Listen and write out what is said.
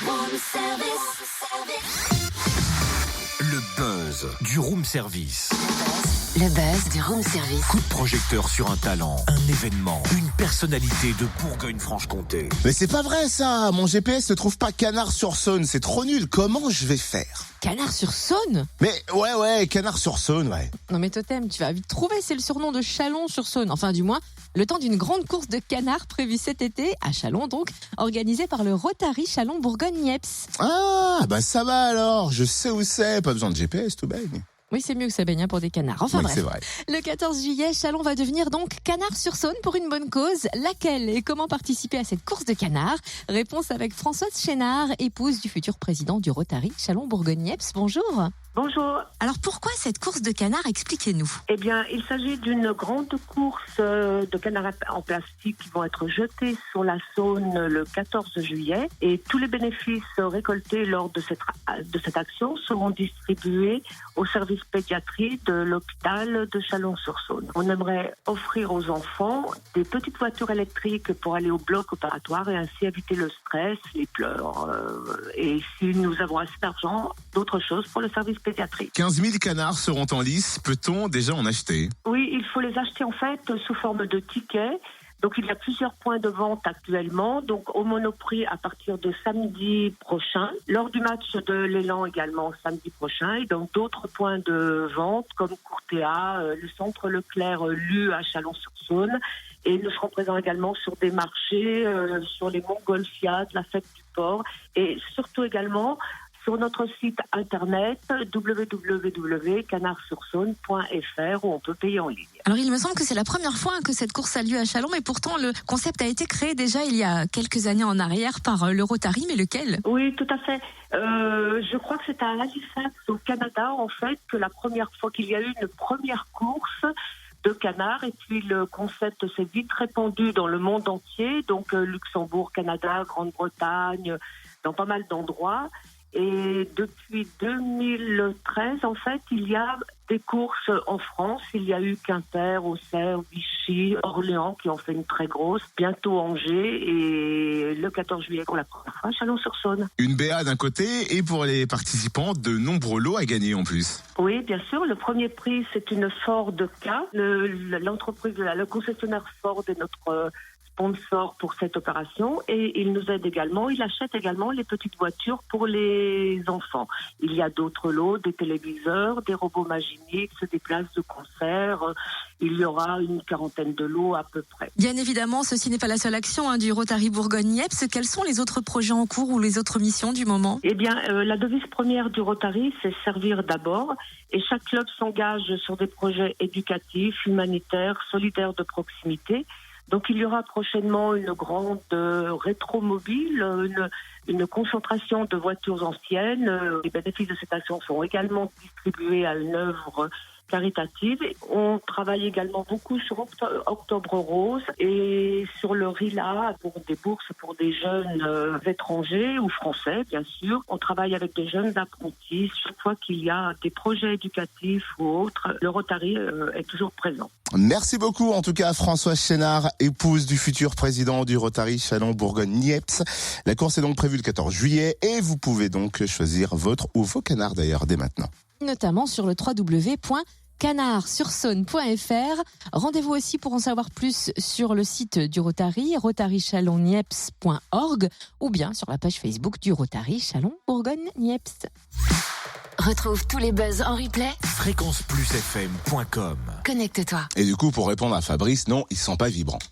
Room service. Le buzz du room service. Le buzz du room service. Coup de projecteur sur un talent, un événement, une personnalité de Bourgogne-Franche-Comté. Mais c'est pas vrai ça, mon GPS ne trouve pas Canard-sur-Saône, c'est trop nul, comment je vais faire? Canard-sur-Saône? Mais ouais, Canard-sur-Saône, ouais. Non mais Totem, tu vas vite trouver, c'est le surnom de Chalon-sur-Saône. Enfin du moins, le temps d'une grande course de canards prévue cet été, à Chalon donc, organisée par le Rotary Chalon-Bourgogne-Niepce. Ah, bah ça va alors, je sais où c'est, pas besoin de GPS, tout baigne. Oui, c'est mieux que ça baigne pour des canards. Enfin Oui, bref, c'est vrai. le 14 juillet, Chalon va devenir donc Canard-sur-Saône pour une bonne cause. Laquelle et comment participer à cette course de canards? Réponse avec Françoise Chénard, épouse du futur président du Rotary Chalon-Bourgogne-Niepce. Bonjour. Bonjour. Alors pourquoi cette course de canards? Expliquez-nous. Eh bien, il s'agit d'une grande course de canards en plastique qui vont être jetés sur la Saône le 14 juillet. Et tous les bénéfices récoltés lors de cette action seront distribués au service pédiatrie de l'hôpital de Chalon-sur-Saône. On aimerait offrir aux enfants des petites voitures électriques pour aller au bloc opératoire et ainsi éviter le stress, les pleurs. Et si nous avons assez d'argent, d'autres choses pour le service pédiatrie. 15 000 canards seront en lice, peut-on déjà en acheter? Oui, il faut les acheter en fait sous forme de tickets. Donc il y a plusieurs points de vente actuellement, donc au Monoprix à partir de samedi prochain, lors du match de l'Élan également samedi prochain, et donc d'autres points de vente comme Courtéa, le centre Leclerc Lu à Chalon-sur-Saône, et nous serons présents également sur des marchés, sur les Montgolfiades, la fête du port, et surtout également sur notre site internet www.canardsursaône.fr où on peut payer en ligne. Alors il me semble que c'est la première fois que cette course a lieu à Chalon, mais pourtant le concept a été créé déjà il y a quelques années en arrière par le Rotary, mais lequel? Oui, tout à fait. Je crois que c'est à Halifax au Canada en fait que la première fois qu'il y a eu une première course de canards, et puis le concept s'est vite répandu dans le monde entier, donc Luxembourg, Canada, Grande-Bretagne, dans pas mal d'endroits. Et depuis 2013, en fait, il y a des courses en France. Il y a eu Quimper, Auxerre, Vichy, Orléans qui ont fait une très grosse. Bientôt Angers et le 14 juillet pour la première fois, Chalon-sur-Saône. Une BA d'un côté et pour les participants, de nombreux lots à gagner en plus. Oui, bien sûr. Le premier prix, c'est une Ford K. L'entreprise, le concessionnaire Ford est notre sponsor pour cette opération et il nous aide également, il achète également les petites voitures pour les enfants. Il y a d'autres lots, des téléviseurs, des robots Magimix, des places de concert. Il y aura une quarantaine de lots à peu près. Bien évidemment, ceci n'est pas la seule action du Rotary Bourgogne-Niepce. Quels sont les autres projets en cours ou les autres missions du moment? Eh bien, la devise première du Rotary, c'est servir d'abord. Et chaque club s'engage sur des projets éducatifs, humanitaires, solidaires de proximité. Donc il y aura prochainement une grande rétromobile, une concentration de voitures anciennes. Les bénéfices de cette action sont également distribués à une œuvre caritative. On travaille également beaucoup sur Octobre Rose et sur le RILA pour des bourses pour des jeunes étrangers ou français, bien sûr. On travaille avec des jeunes apprentis. Chaque fois qu'il y a des projets éducatifs ou autres, le Rotary est toujours présent. Merci beaucoup en tout cas Françoise Chénard, épouse du futur président du Rotary Chalon-Bourgogne-Niepce. La course est donc prévue le 14 juillet et vous pouvez donc choisir votre ou vos canards d'ailleurs dès maintenant. Notamment sur le www.canardsursaône.fr. Rendez-vous aussi pour en savoir plus sur le site du Rotary, rotarychalonniepce.org ou bien sur la page Facebook du Rotary Chalon-Bourgogne-Niepce. Retrouve tous les buzz en replay. fréquenceplusfm.com. Connecte-toi. Et du coup pour répondre à Fabrice, non, ils sont pas vibrants.